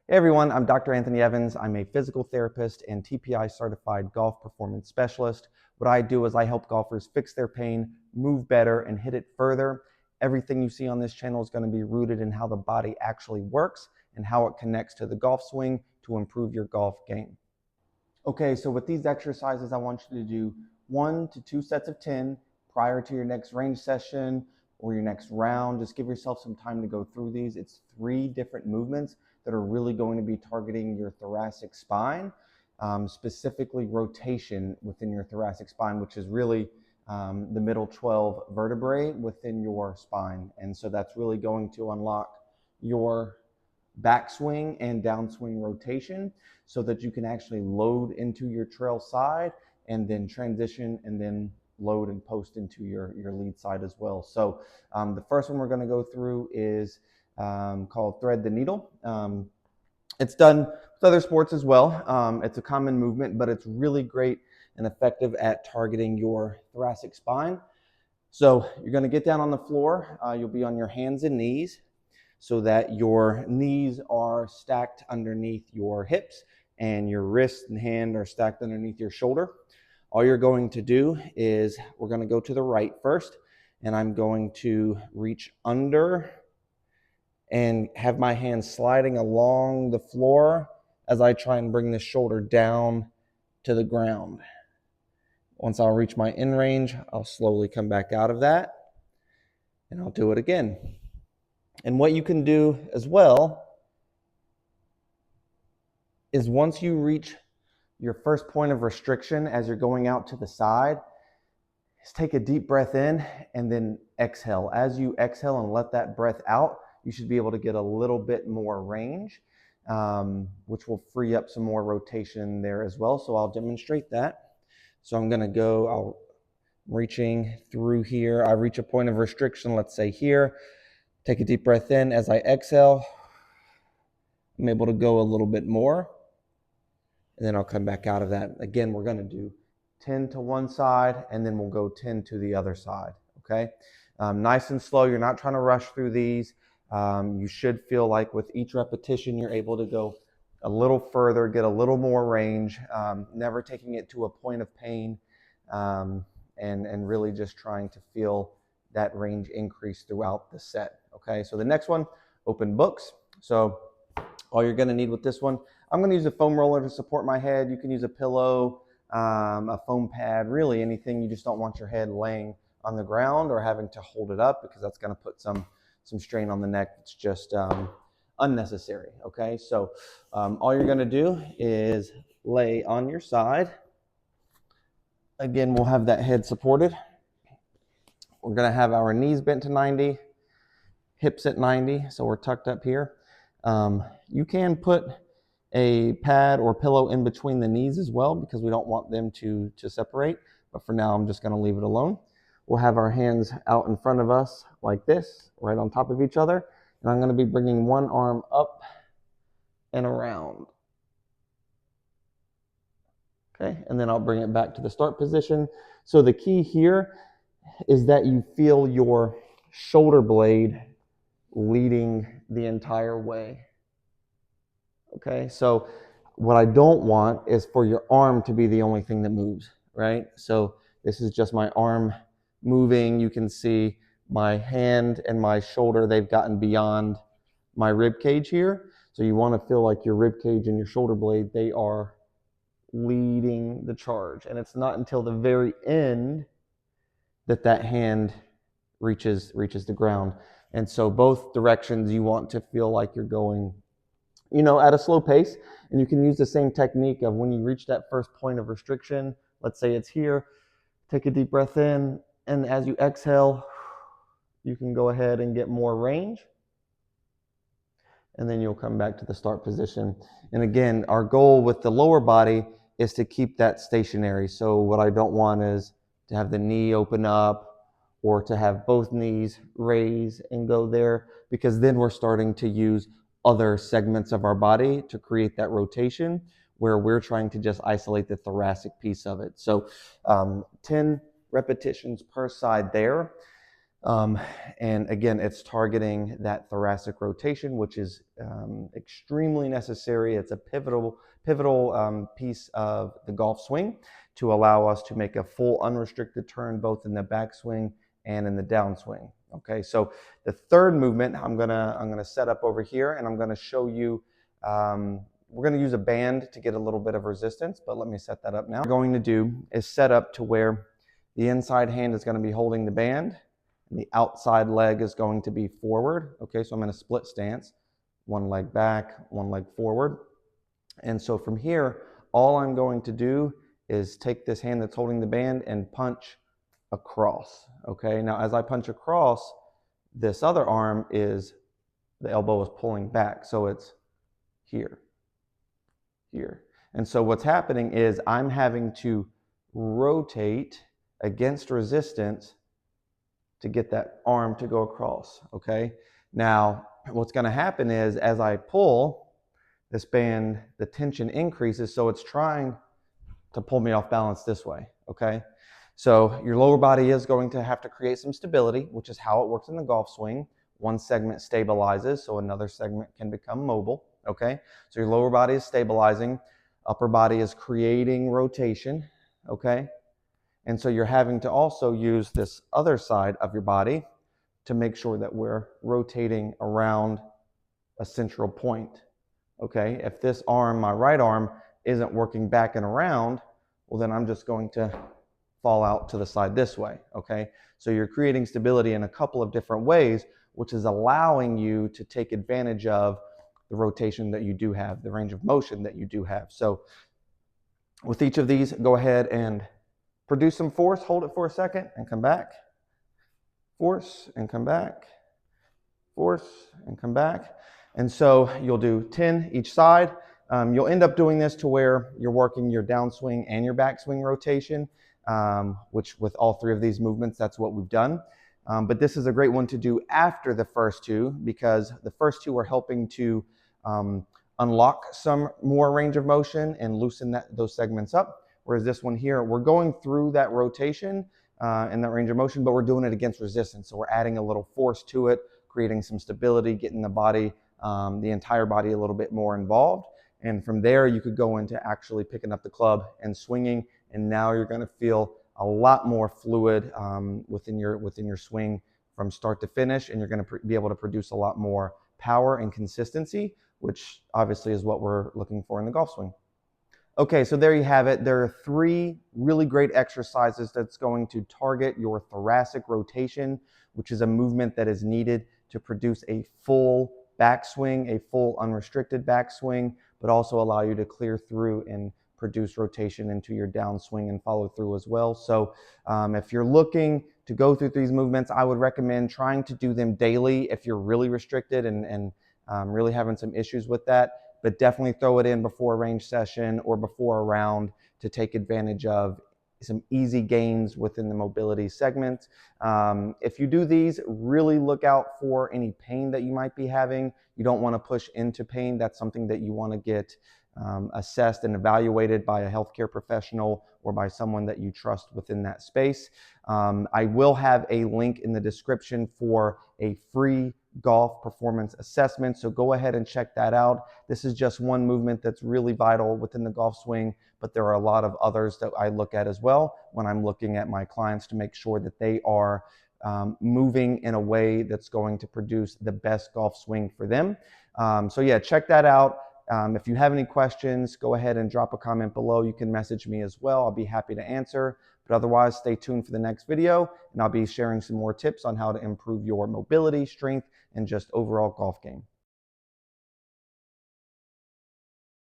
Hey everyone, I'm Dr. Anthony Evans. I'm a physical therapist and TPI certified golf performance specialist. What I do is I help golfers fix their pain, move better, and hit it further. Everything you see on this channel is going to be rooted in how the body actually works and how it connects to the golf swing to improve your golf game. Okay, so with these exercises, I want you to do 1 to 2 sets of 10 prior to your next range session or your next round. Just give yourself some time to go through these. It's 3 different movements that are really going to be targeting your thoracic spine, specifically rotation within your thoracic spine, which is really the middle 12 vertebrae within your spine. And so that's really going to unlock your backswing and downswing rotation so that you can actually load into your trail side and then transition and then load and post into your lead side as well. So the first one we're going to go through is called thread the needle. It's done with other sports as well. It's a common movement, but it's really great and effective at targeting your thoracic spine. So you're going to get down on the floor. You'll be on your hands and knees so that your knees are stacked underneath your hips and your wrist and hand are stacked underneath your shoulder. All you're going to do is we're going to go to the right first, and I'm going to reach under and have my hands sliding along the floor as I try and bring the shoulder down to the ground. Once I'll reach my in range, I'll slowly come back out of that, and I'll do it again. And what you can do as well is once you reach your first point of restriction as you're going out to the side, is take a deep breath in and then exhale. As you exhale and let that breath out, you should be able to get a little bit more range, which will free up some more rotation there as well. So I'll demonstrate that. So I'm going to go, I'm reaching through here. I reach a point of restriction, let's say here. Take a deep breath in. As I exhale, I'm able to go a little bit more, and then I'll come back out of that. Again, we're going to do 10 to one side, and then we'll go 10 to the other side, okay? Nice and slow. You're not trying to rush through these. You should feel like with each repetition, you're able to go a little further, get a little more range, never taking it to a point of pain, and really just trying to feel that range increase throughout the set. Okay, so the next one, open books. So all you're going to need with this one, I'm going to use a foam roller to support my head. You can use a pillow, a foam pad, really anything. You just don't want your head laying on the ground or having to hold it up, because that's going to put some strain on the neck. It's just unnecessary. Okay, so all you're going to do is lay on your side. Again, we'll have that head supported. We're going to have our knees bent to 90, hips at 90, so we're tucked up here. You can put a pad or pillow in between the knees as well, because we don't want them to separate, but for now I'm just going to leave it alone. We'll have our hands out in front of us like this, right on top of each other, and I'm going to be bringing one arm up and around. Okay, and then I'll bring it back to the start position. So the key here is that you feel your shoulder blade leading the entire way. Okay, so what I don't want is for your arm to be the only thing that moves, right? So this is just my arm moving. You can see my hand and my shoulder, they've gotten beyond my rib cage here. So you want to feel like your rib cage and your shoulder blade, they are leading the charge. And it's not until the very end that hand reaches the ground. And so both directions, you want to feel like you're going, at a slow pace. And you can use the same technique of when you reach that first point of restriction, let's say it's here, take a deep breath in, and as you exhale, you can go ahead and get more range. And then you'll come back to the start position. And again, our goal with the lower body is to keep that stationary. So what I don't want is to have the knee open up or to have both knees raise and go there, because then we're starting to use other segments of our body to create that rotation where we're trying to just isolate the thoracic piece of it. So 10 repetitions per side there. Um, and again, it's targeting that thoracic rotation, which is extremely necessary. It's a pivotal piece of the golf swing to allow us to make a full unrestricted turn, both in the backswing and in the downswing. Okay, so the third movement I'm gonna set up over here, and I'm gonna show you. We're going to use a band to get a little bit of resistance, but let me set that up now. What we're going to do is set up to where the inside hand is going to be holding the band, and the outside leg is going to be forward. Okay, so I'm in a split stance, one leg back, one leg forward. And so from here, all I'm going to do is take this hand that's holding the band and punch across. Okay, now as I punch across, this other arm is, the elbow is pulling back, so it's here. And so what's happening is I'm having to rotate against resistance to get that arm to go across, okay? Now, what's gonna happen is as I pull this band, the tension increases, so it's trying to pull me off balance this way, okay? So your lower body is going to have to create some stability, which is how it works in the golf swing. One segment stabilizes, so another segment can become mobile. Okay, so your lower body is stabilizing, upper body is creating rotation, okay? And so you're having to also use this other side of your body to make sure that we're rotating around a central point, okay? If this arm, my right arm, isn't working back and around, well then I'm just going to fall out to the side this way, okay? So you're creating stability in a couple of different ways, which is allowing you to take advantage of the rotation that you do have, the range of motion that you do have. So with each of these, go ahead and produce some force, hold it for a second and come back. Force and come back. Force and come back. And so you'll do 10 each side. You'll end up doing this to where you're working your downswing and your backswing rotation, which with all three of these movements, that's what we've done. But this is a great one to do after the first two, because the first two are helping to unlock some more range of motion and loosen those segments up. Whereas this one here, we're going through that rotation and that range of motion, but we're doing it against resistance. So we're adding a little force to it, creating some stability, getting the body, the entire body a little bit more involved. And from there, you could go into actually picking up the club and swinging. And now you're going to feel a lot more fluid within your swing from start to finish, and you're going to be able to produce a lot more power and consistency, which obviously is what we're looking for in the golf swing. Okay, so there you have it. There are 3 really great exercises that's going to target your thoracic rotation, which is a movement that is needed to produce a full backswing, a full unrestricted backswing, but also allow you to clear through and produce rotation into your downswing and follow through as well. So if you're looking to go through these movements, I would recommend trying to do them daily if you're really restricted and really having some issues with that. But definitely throw it in before a range session or before a round to take advantage of some easy gains within the mobility segment. If you do these, really look out for any pain that you might be having. You don't want to push into pain. That's something that you want to get assessed and evaluated by a healthcare professional or by someone that you trust within that space. I will have a link in the description for a free golf performance assessment, so go ahead and check that out. This is just one movement that's really vital within the golf swing, but there are a lot of others that I look at as well when I'm looking at my clients to make sure that they are moving in a way that's going to produce the best golf swing for them. So yeah, check that out. If you have any questions, go ahead and drop a comment below. You can message me as well. I'll be happy to answer. But otherwise, stay tuned for the next video, and I'll be sharing some more tips on how to improve your mobility, strength, and just overall golf game.